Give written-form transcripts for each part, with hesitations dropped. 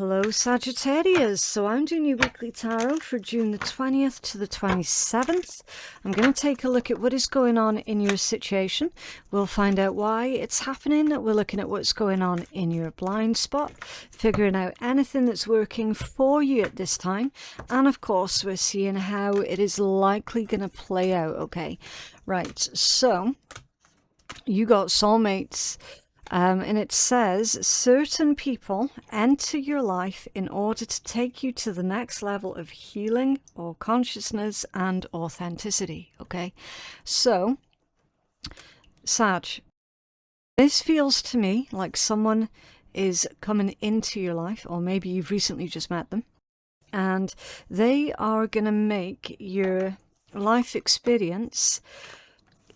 Hello Sagittarius, so I'm doing your weekly tarot for June the 20th to the 27th. I'm going to take a look at what is going on in your situation. We'll find out why it's happening. We're looking at what's going on in your blind spot, figuring out anything that's working for you at this time. And of course, we're seeing how it is likely going to play out. Okay, right, so you got soulmates. And it says certain people enter your life in order to take you to the next level of healing or consciousness and authenticity. Okay, so Sag, this feels to me like someone is coming into your life, or maybe you've recently just met them, and they are going to make your life experience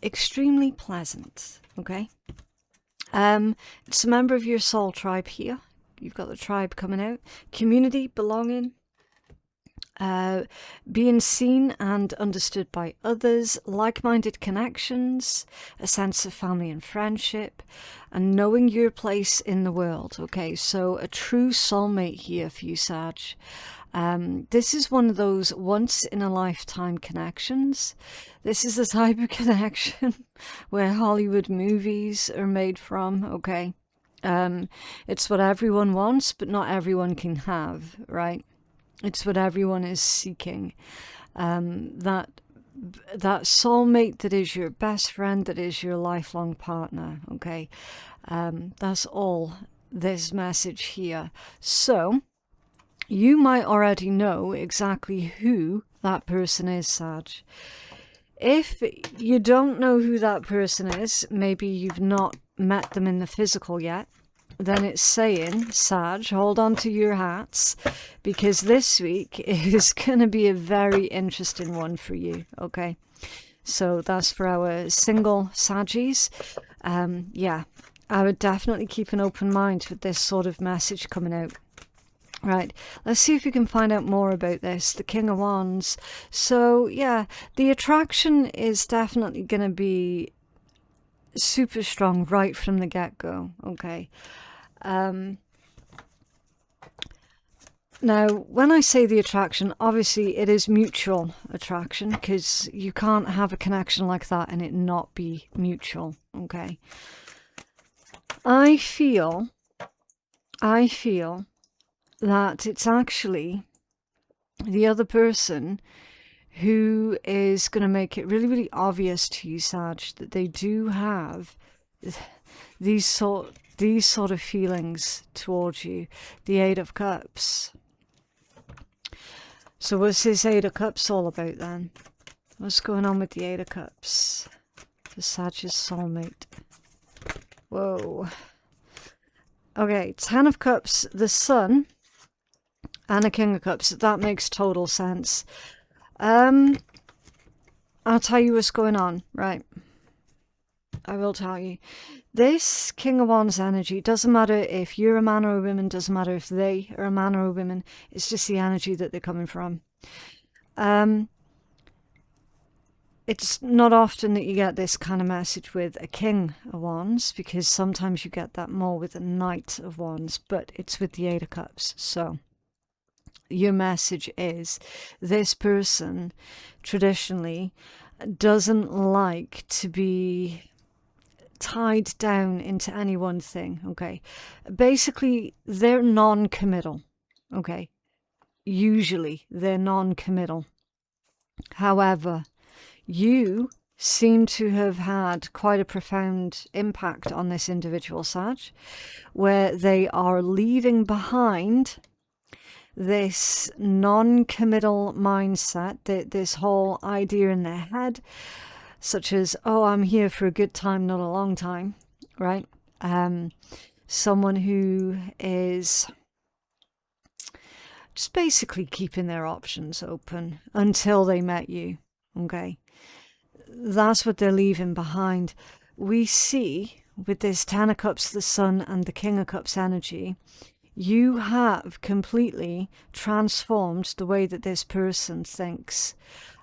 extremely pleasant. Okay. It's a member of your soul tribe here. You've got the tribe coming out. Community, belonging, being seen and understood by others, like-minded connections, a sense of family and friendship, and knowing your place in the world. Okay, so a true soulmate here for you, Sag. This is one of those once-in-a-lifetime connections. This is the type of connection where Hollywood movies are made from, okay? It's what everyone wants, but not everyone can have, right? It's what everyone is seeking. That soulmate that is your best friend, that is your lifelong partner, okay? That's all this message here. So you might already know exactly who that person is, Sag. If you don't know who that person is, maybe you've not met them in the physical yet, then it's saying, Sag, hold on to your hats, because this week is going to be a very interesting one for you, okay? So that's for our single Saggies. Yeah, I would definitely keep an open mind with this sort of message coming out. Right, let's see if we can find out more about this. The King of Wands. So, yeah, the attraction is definitely going to be super strong right from the get-go, okay? Now, when I say the attraction, obviously it is mutual attraction, because you can't have a connection like that and it not be mutual, okay? I feel that it's actually the other person who is going to make it really, really obvious to you, Sag, that they do have these sort of feelings towards you. The Eight of Cups. So what's this Eight of Cups all about then? What's going on with the Eight of Cups? The Sag's soulmate. Whoa. Okay, Ten of Cups, the Sun, and a King of Cups. That makes total sense. I'll tell you what's going on, right? I will tell you. This King of Wands energy, doesn't matter if you're a man or a woman, doesn't matter if they are a man or a woman, it's just the energy that they're coming from. It's not often that you get this kind of message with a King of Wands, because sometimes you get that more with a Knight of Wands, but it's with the Eight of Cups. So your message is this person traditionally doesn't like to be tied down into any one thing, okay? Basically, they're non-committal, okay? Usually, they're non-committal. However, you seem to have had quite a profound impact on this individual, Sag, where they are leaving behind this non-committal mindset, this whole idea in their head, such as, oh, I'm here for a good time, not a long time, right? Someone who is just basically keeping their options open until they met you, okay? That's what they're leaving behind. We see with this Ten of Cups, the Sun, and the King of Cups energy, you have completely transformed the way that this person thinks,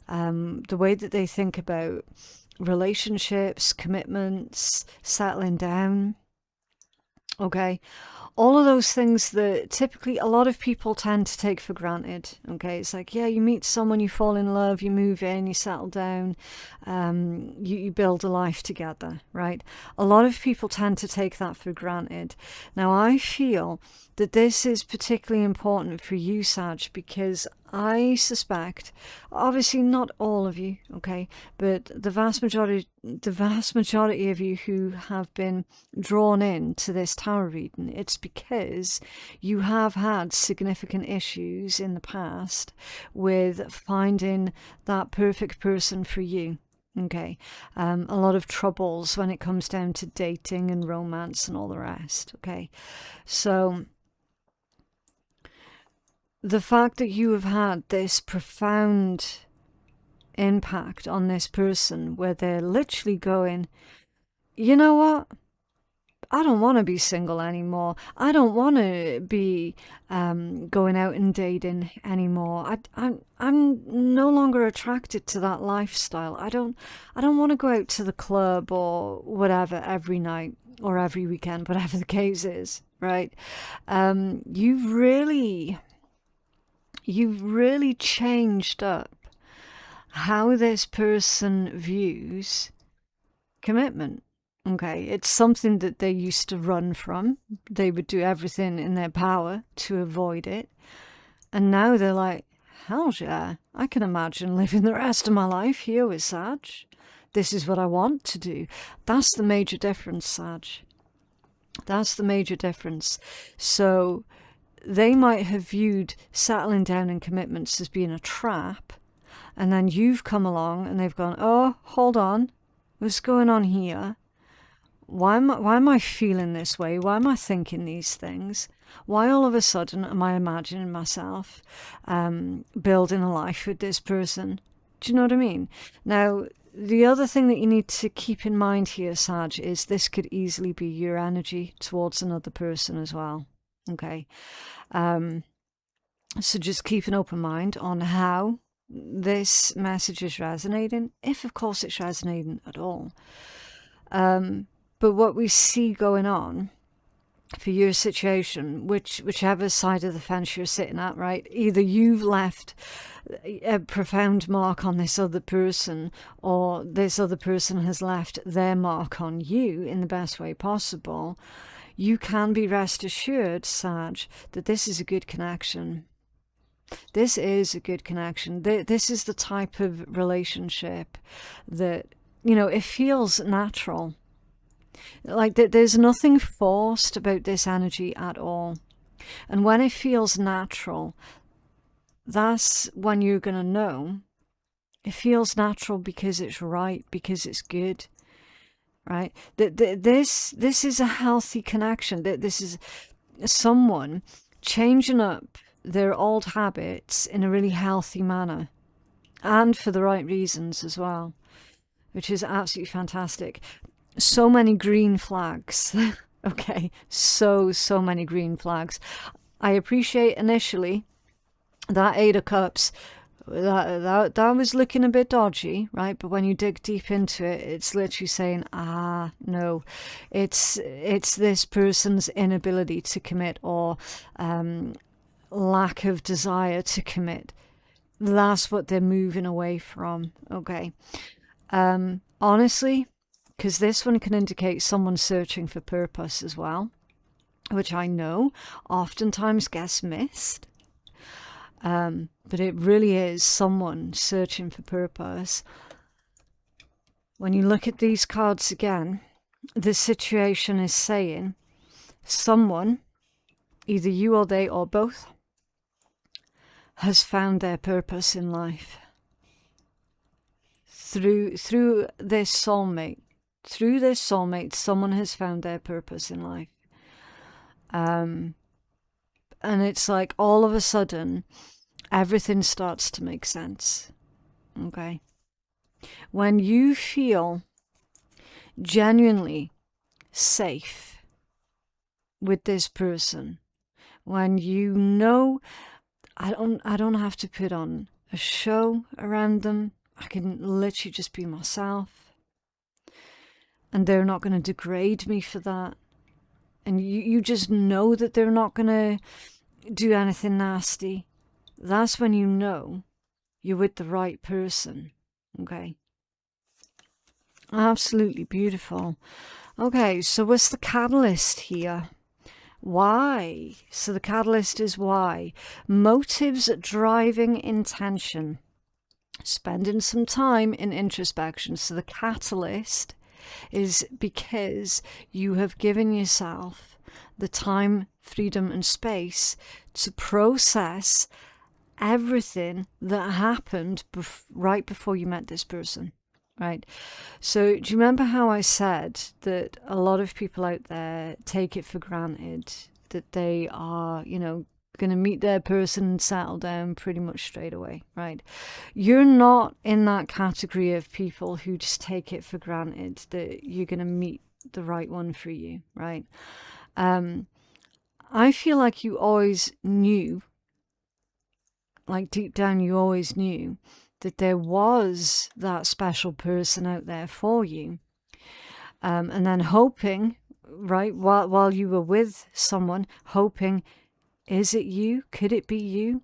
the way that they think about relationships, commitments, settling down. Okay, all of those things that typically a lot of people tend to take for granted. Okay, it's like, yeah, you meet someone, you fall in love, you move in, you settle down, you build a life together, right? A lot of people tend to take that for granted. Now, I feel that this is particularly important for you, Sag, because I suspect, obviously not all of you, okay, but the vast majority of you who have been drawn in to this tarot reading, it's because you have had significant issues in the past with finding that perfect person for you. Okay, a lot of troubles when it comes down to dating and romance and all the rest. Okay, so the fact that you have had this profound impact on this person where they're literally going, you know what? I don't want to be single anymore. I don't want to be going out and dating anymore. I'm no longer attracted to that lifestyle. I don't want to go out to the club or whatever every night or every weekend, whatever the case is, right? You've really changed up how this person views commitment. Okay, it's something that they used to run from. They would do everything in their power to avoid it. And now they're like, hell yeah, I can imagine living the rest of my life here with Sag. This is what I want to do. That's the major difference, Sag. That's the major difference. So they might have viewed settling down in commitments as being a trap. And then you've come along and they've gone, oh, hold on. What's going on here? Why am I feeling this way? Why am I thinking these things? Why all of a sudden am I imagining myself building a life with this person? Do you know what I mean? Now, the other thing that you need to keep in mind here, Sag, is this could easily be your energy towards another person as well. Okay? So just keep an open mind on how this message is resonating, if of course it's resonating at all. But what we see going on for your situation, whichever side of the fence you're sitting at, right? Either you've left a profound mark on this other person, or this other person has left their mark on you in the best way possible. You can be rest assured, Sag, that this is a good connection. This is a good connection. This is the type of relationship that, you know, it feels natural. Like there's nothing forced about this energy at all. And when it feels natural, that's when you're going to know it feels natural because it's right, because it's good, right? This is a healthy connection. This is someone changing up their old habits in a really healthy manner and for the right reasons as well, which is absolutely fantastic. So many green flags. Okay, so many green flags. I appreciate initially that 8 of Cups, that was looking a bit dodgy, right? But when you dig deep into it, it's literally saying, no, it's this person's inability to commit, or lack of desire to commit. That's what they're moving away from. Okay. Honestly, because this one can indicate someone searching for purpose as well, which I know oftentimes gets missed. But it really is someone searching for purpose. When you look at these cards again, the situation is saying someone, either you or they or both, has found their purpose in life. Through this soulmate. Through this soulmate, someone has found their purpose in life. And it's like all of a sudden, everything starts to make sense. Okay? When you feel genuinely safe with this person, when you know, I don't have to put on a show around them, I can literally just be myself. And they're not going to degrade me for that. and you just know that they're not going to do anything nasty, that's when you know you're with the right person. Okay. Absolutely beautiful. Okay, so what's the catalyst here? Why? So the catalyst is why. Motives driving intention. Spending some time in introspection. So the catalyst is because you have given yourself the time, freedom and space to process everything that happened right before you met this person, right? So do you remember how I said that a lot of people out there take it for granted that they are, you know, going to meet their person and settle down pretty much straight away, right? You're not in that category of people who just take it for granted that you're going to meet the right one for you, right? I feel like you always knew, like deep down you always knew that there was that special person out there for you. And then hoping, right, while you were with someone, hoping, is it you? Could it be you?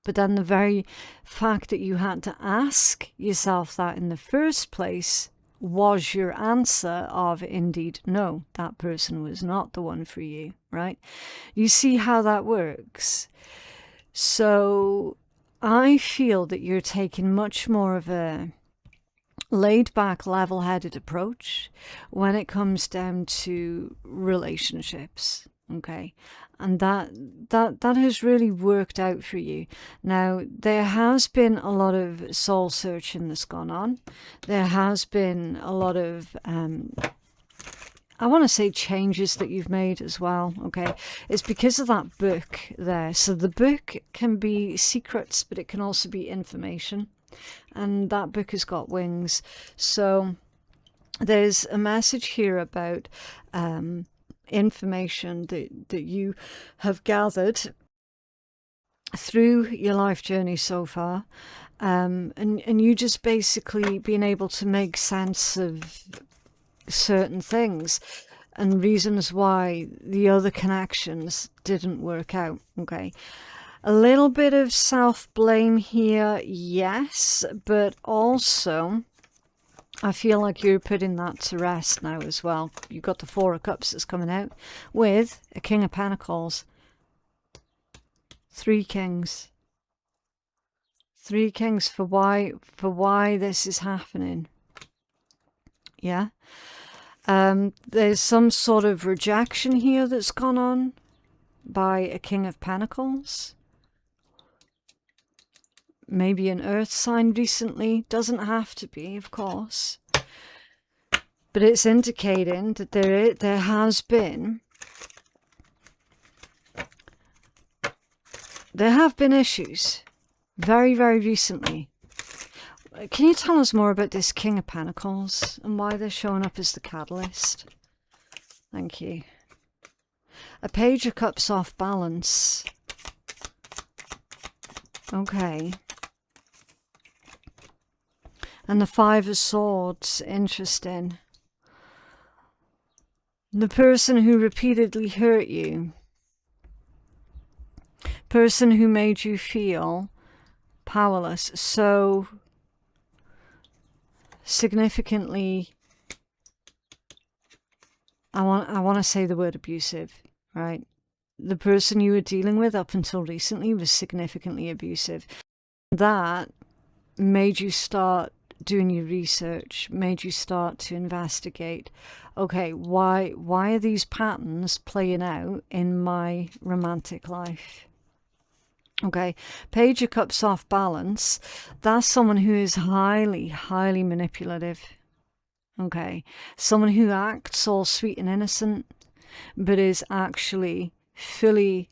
But then the very fact that you had to ask yourself that in the first place was your answer of, indeed, no, that person was not the one for you, right? You see how that works? So I feel that you're taking much more of a laid-back, level-headed approach when it comes down to relationships, okay? And that has really worked out for you. Now, there has been a lot of soul searching that's gone on. There has been a lot of I want to say changes that you've made as well, okay? It's because of that book there. So the book can be secrets, but it can also be information. And that book has got wings. So there's a message here about information that you have gathered through your life journey so far. And you just basically being able to make sense of certain things and reasons why the other connections didn't work out, okay? A little bit of self-blame here, yes, but also I feel like you're putting that to rest now as well. You've got the Four of Cups that's coming out with a King of Pentacles. Three Kings. Three Kings for why this is happening. Yeah. There's some sort of rejection here that's gone on by a King of Pentacles. Maybe an earth sign recently. Doesn't have to be, of course. But it's indicating that there has been... There have been issues. Very, very recently. Can you tell us more about this King of Pentacles and why they're showing up as the catalyst? Thank you. A Page of Cups off balance. Okay. And the Five of Swords. Interesting. The person who repeatedly hurt you. Person who made you feel powerless. So significantly, I want to say the word abusive, right? The person you were dealing with up until recently was significantly abusive. That made you start doing your research, made you start to investigate. Okay, why are these patterns playing out in my romantic life? Okay, Page of Cups off balance. That's someone who is highly, highly manipulative. Okay, someone who acts all sweet and innocent, but is actually fully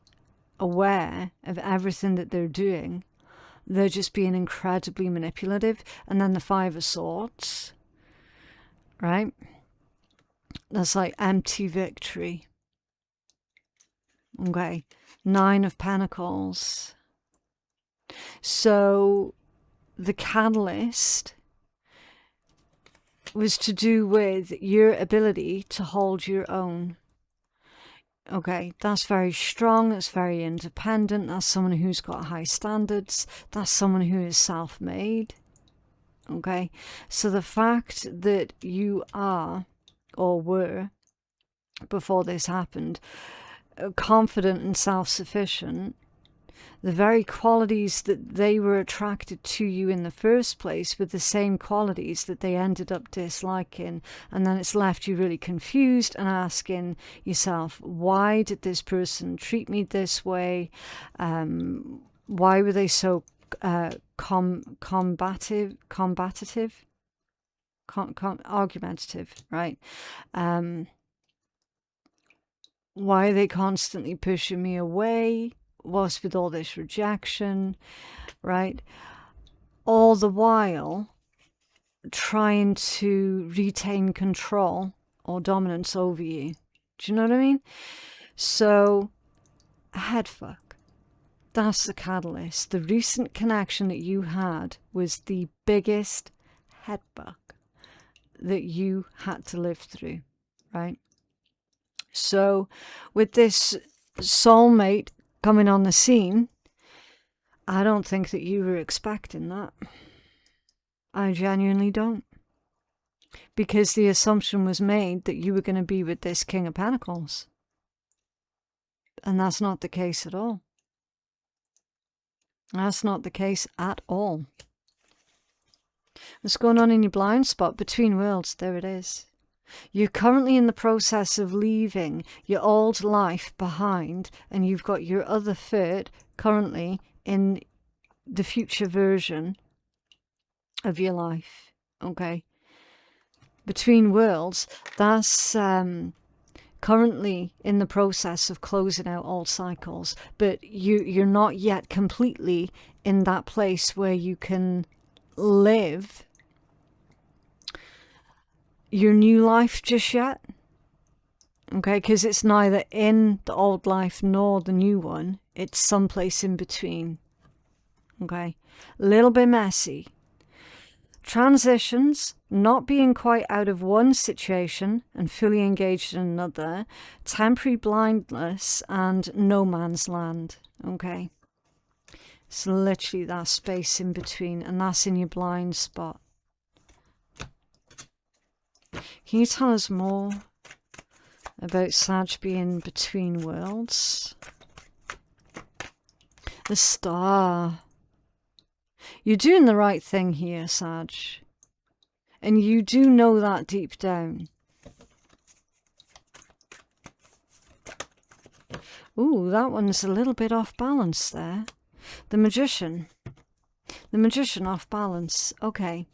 aware of everything that they're doing. They're just being incredibly manipulative. And then the Five of Swords, right? That's like empty victory. Okay, Nine of Pentacles. So the catalyst was to do with your ability to hold your own. Okay, that's very strong, that's very independent, that's someone who's got high standards, that's someone who is self-made. Okay, so the fact that you are, or were, before this happened, confident and self-sufficient, the very qualities that they were attracted to you in the first place were the same qualities that they ended up disliking. And then it's left you really confused and asking yourself, why did this person treat me this way? Why were they so argumentative, right? Why are they constantly pushing me away? What's with all this rejection, right? All the while trying to retain control or dominance over you. Do you know what I mean? So, head fuck. That's the catalyst. The recent connection that you had was the biggest head fuck that you had to live through, right? So, with this soulmate coming on the scene, I don't think that you were expecting that. I genuinely don't. Because the assumption was made that you were going to be with this King of Pentacles. And that's not the case at all. That's not the case at all. What's going on in your blind spot? Between worlds, there it is. You're currently in the process of leaving your old life behind, and you've got your other foot currently in the future version of your life. Okay? Between worlds, that's currently in the process of closing out old cycles, but you're not yet completely in that place where you can live your new life just yet. Okay, because it's neither in the old life nor the new one. It's someplace in between. Okay, a little bit messy. Transitions, not being quite out of one situation and fully engaged in another, temporary blindness, and no man's land. Okay, it's literally that space in between, and that's in your blind spot. Can you tell us more about Sag being between worlds? The Star. You're doing the right thing here, Sag. And you do know that deep down. Ooh, that one's a little bit off balance there. The Magician. The Magician off balance. Okay.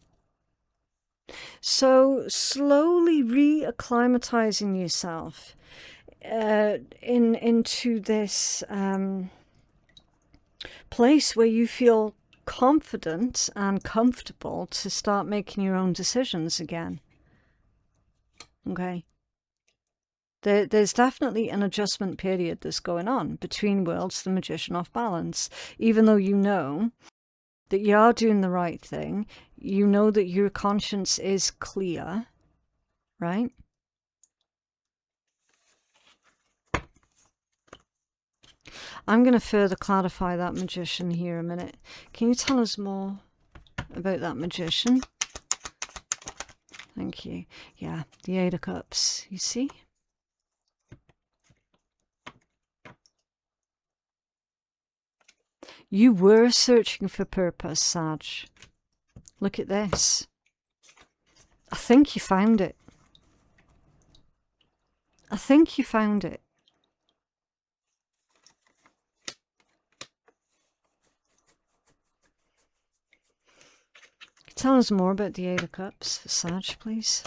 So, slowly re-acclimatizing yourself into this place where you feel confident and comfortable to start making your own decisions again. Okay. There's definitely an adjustment period that's going on between worlds, the Magician off balance. Even though you know that you are doing the right thing, you know that your conscience is clear, right? I'm going to further clarify that Magician here a minute. Can you tell us more about that Magician? Thank you. Yeah, the Eight of Cups, you see? You were searching for purpose, Sag. Look at this. I think you found it. I think you found it. Tell us more about the Eight of Cups for Sag, please.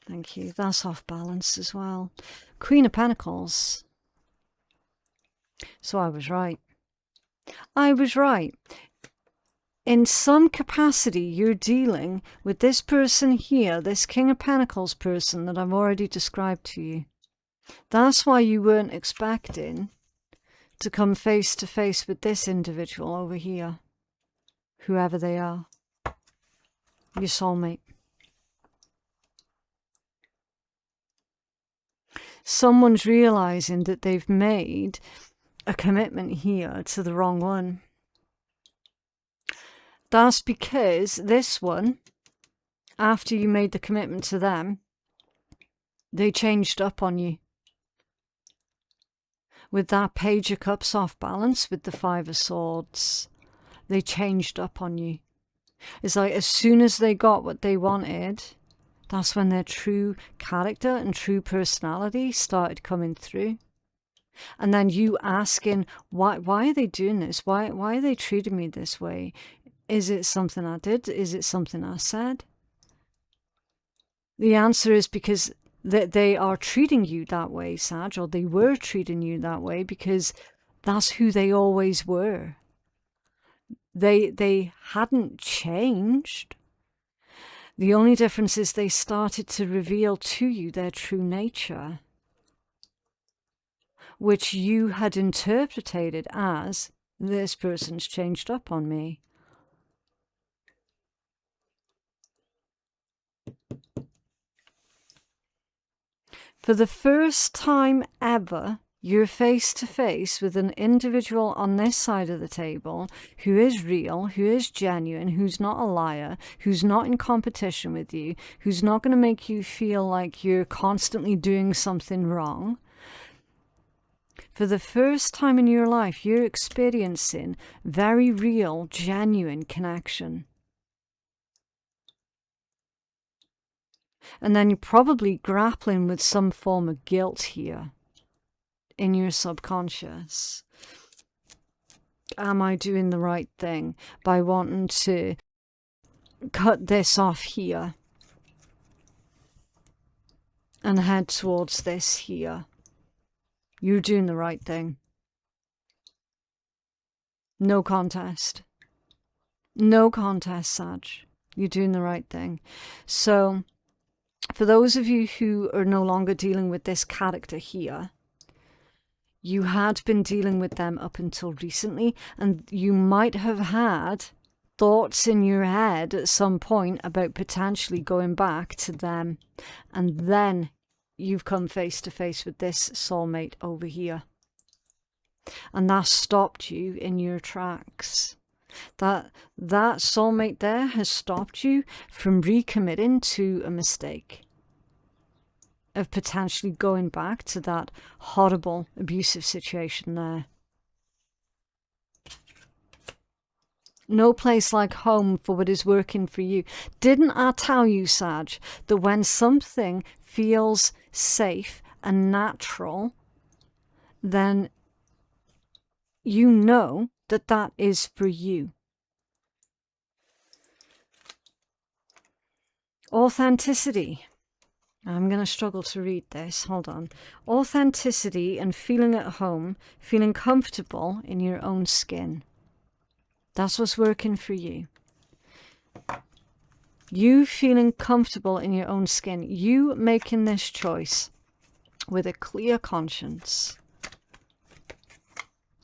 Thank you. That's off balance as well. Queen of Pentacles. So I was right. I was right. In some capacity, you're dealing with this person here, this King of Pentacles person that I've already described to you. That's why you weren't expecting to come face to face with this individual over here, whoever they are, your soulmate. someone's realizing that they've made a commitment here to the wrong one. That's because this one, after you made the commitment to them, they changed up on you. With that Page of Cups off balance with the Five of Swords, they changed up on you. It's like as soon as they got what they wanted, that's when their true character and true personality started coming through. And then you asking, why are they doing this? Why are they treating me this way? Is it something I did? Is it something I said? The answer is because they are treating you that way, Sag, or they were treating you that way because that's who they always were. They hadn't changed. The only difference is they started to reveal to you their true nature, which you had interpreted as, this person's changed up on me. For the first time ever, you're face to face with an individual on this side of the table who is real, who is genuine, who's not a liar, who's not in competition with you, who's not going to make you feel like you're constantly doing something wrong. For the first time in your life, you're experiencing very real, genuine connection. And then you're probably grappling with some form of guilt here in your subconscious. Am I doing the right thing by wanting to cut this off here and head towards this here? You're doing the right thing. No contest. No contest, Sag. You're doing the right thing. So, for those of you who are no longer dealing with this character here, you had been dealing with them up until recently, and you might have had thoughts in your head at some point about potentially going back to them, and then you've come face to face with this soulmate over here. And that stopped you in your tracks. That soulmate there has stopped you from recommitting to a mistake of potentially going back to that horrible, abusive situation there. No place like home for what is working for you. Didn't I tell you, Sag, that when something feels safe and natural, then you know that that is for you. Authenticity. I'm going to struggle to read this. Hold on. Authenticity and feeling at home, feeling comfortable in your own skin. That's what's working for you. You feeling comfortable in your own skin. You making this choice with a clear conscience.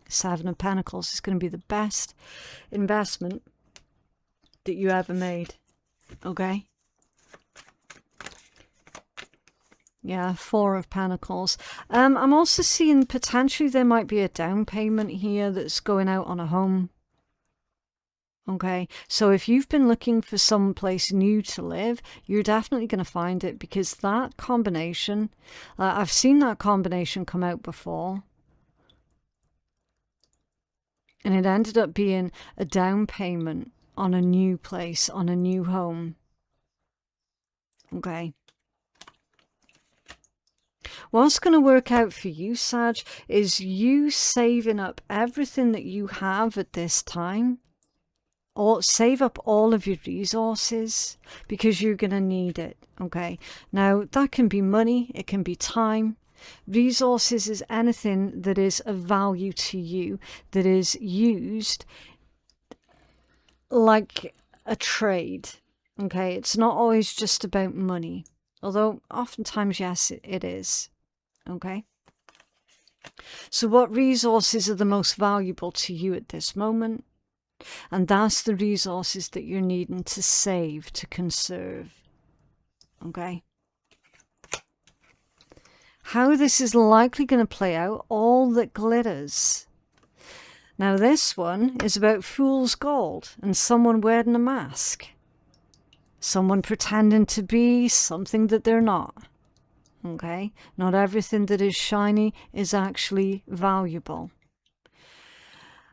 Seven of Pentacles is going to be the best investment that you ever made. Okay? Yeah, Four of Pentacles. I'm also seeing potentially there might be a down payment here that's going out on a home. Okay, so if you've been looking for some place new to live, you're definitely going to find it, because that combination, I've seen that combination come out before. And it ended up being a down payment on a new place, on a new home. Okay. What's going to work out for you, Sag, is you saving up everything that you have at this time. Or save up all of your resources, because you're going to need it. Okay. Now, that can be money. It can be time. Resources is anything that is of value to you, that is used like a trade. Okay. It's not always just about money. Although oftentimes, yes, it is. Okay. So what resources are the most valuable to you at this moment? And that's the resources that you're needing to save, to conserve. Okay. how this is likely going to play out, all that glitters. Now this one is about fool's gold and someone wearing a mask. Someone pretending to be something that they're not. Okay? Not everything that is shiny is actually valuable.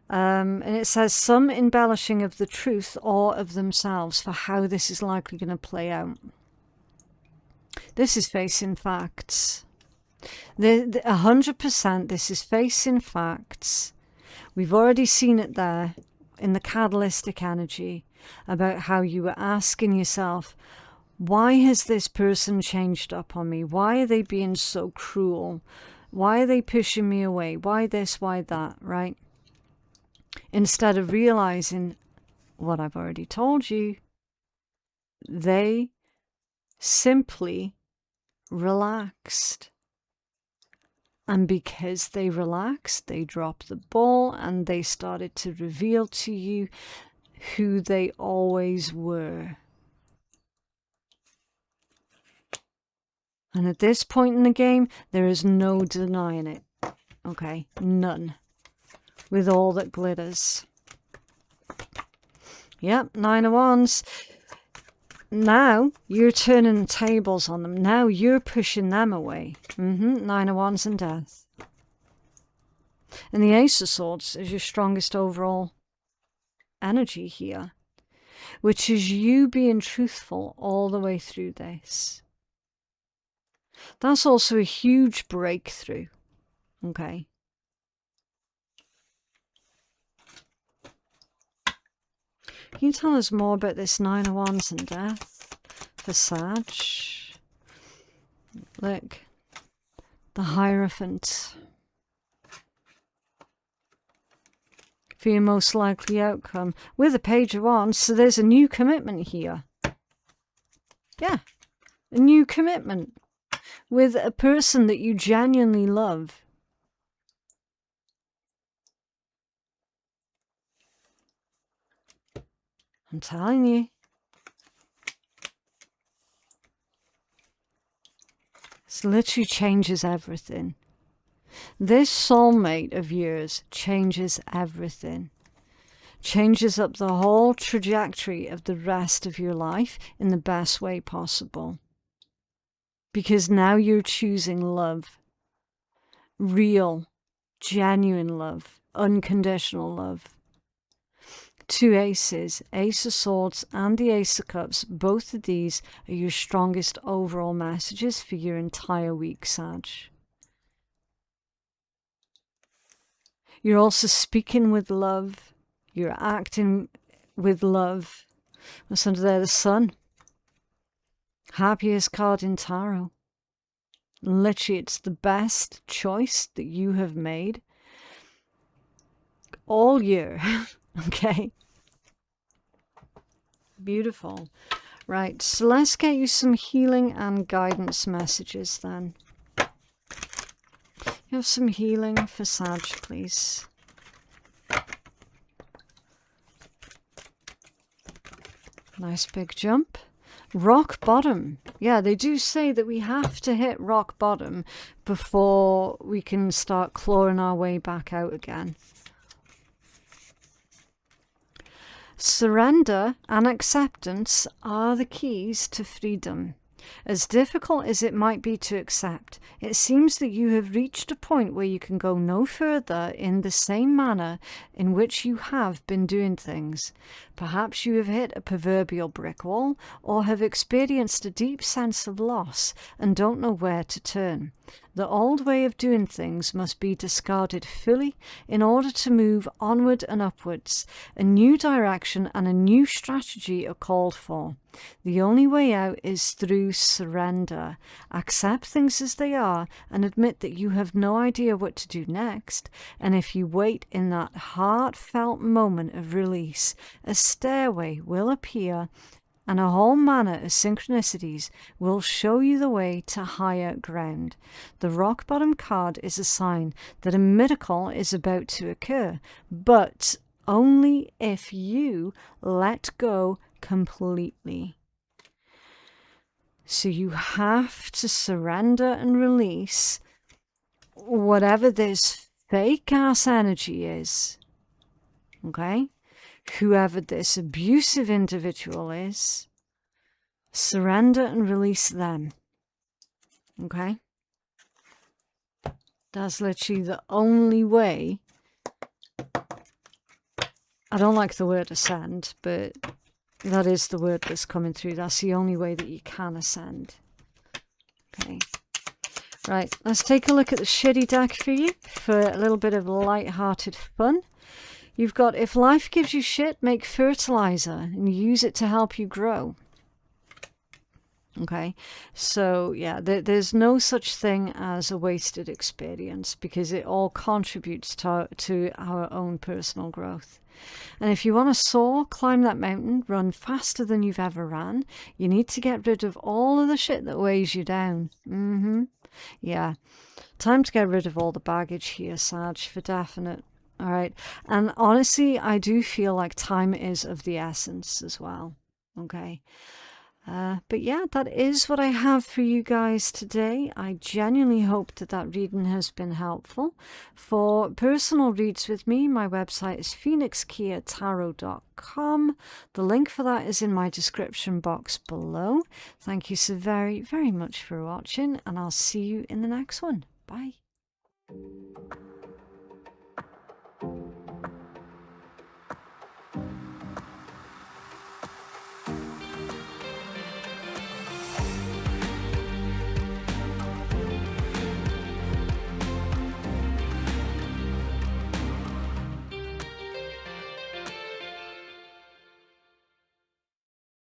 And it says some embellishing of the truth or of themselves for how this is likely going to play out. This is facing facts. 100% this is facing facts. We've already seen it there in the catalytic energy about how you were asking yourself, why has this person changed up on me? Why are they being so cruel? Why are they pushing me away? Why this, why that, right? Instead of realizing what I've already told you, they simply relaxed. And because they relaxed, they dropped the ball and they started to reveal to you who they always were. And at this point in the game, there is no denying it. Okay, none. With all that glitters. Yep, 9 of Wands. Now you're turning the tables on them. Now you're pushing them away. 9 of Wands and Death. And the Ace of Swords is your strongest overall energy here, which is you being truthful all the way through this. That's also a huge breakthrough. Okay. Can you tell us more about this 9 of Wands and Death for Sag? Look, the Hierophant. For your most likely outcome with a Page of Wands, so there's a new commitment here. Yeah, a new commitment with a person that you genuinely love. I'm telling you. This literally changes everything. This soulmate of yours changes everything. Changes up the whole trajectory of the rest of your life in the best way possible. Because now you're choosing love. Real, genuine love, unconditional love. 2 aces, Ace of Swords and the Ace of Cups, both of these are your strongest overall messages for your entire week, Sag. You're also speaking with love. You're acting with love. What's under there? The Sun. Happiest card in Tarot. Literally, it's the best choice that you have made all year. Okay. Beautiful. Right, so let's get you some healing and guidance messages then. You have some healing for Sag, please. Nice big jump. Rock bottom. Yeah, they do say that we have to hit rock bottom before we can start clawing our way back out again. Surrender and acceptance are the keys to freedom. As difficult as it might be to accept, it seems that you have reached a point where you can go no further in the same manner in which you have been doing things. Perhaps you have hit a proverbial brick wall or have experienced a deep sense of loss and don't know where to turn. The old way of doing things must be discarded fully in order to move onward and upwards. A new direction and a new strategy are called for. The only way out is through surrender. Accept things as they are and admit that you have no idea what to do next. And if you wait in that heartfelt moment of release, a stairway will appear and a whole manner of synchronicities will show you the way to higher ground. The rock bottom card is a sign that a miracle is about to occur, but only if you let go completely. So you have to surrender and release whatever this fake ass energy is, okay, whoever this abusive individual is, surrender and release them, okay? That's literally the only way. I don't like the word ascend, but that is the word that's coming through. That's the only way that you can ascend. Okay. Right, let's take a look at the shitty deck for you for a little bit of light-hearted fun. You've got, if life gives you shit, make fertilizer and use it to help you grow. Okay, so yeah, there's no such thing as a wasted experience because it all contributes to our own personal growth. And if you want to soar, climb that mountain, run faster than you've ever ran, you need to get rid of all of the shit that weighs you down. Yeah, time to get rid of all the baggage here, Sag, for definite. All right, and honestly, I do feel like time is of the essence as well. Okay. But yeah, that is what I have for you guys today. I genuinely hope that that reading has been helpful. For personal reads with me, my website is phoenixkeiatarot.com. The link for that is in my description box below. Thank you so very, very much for watching, and I'll see you in the next one. Bye.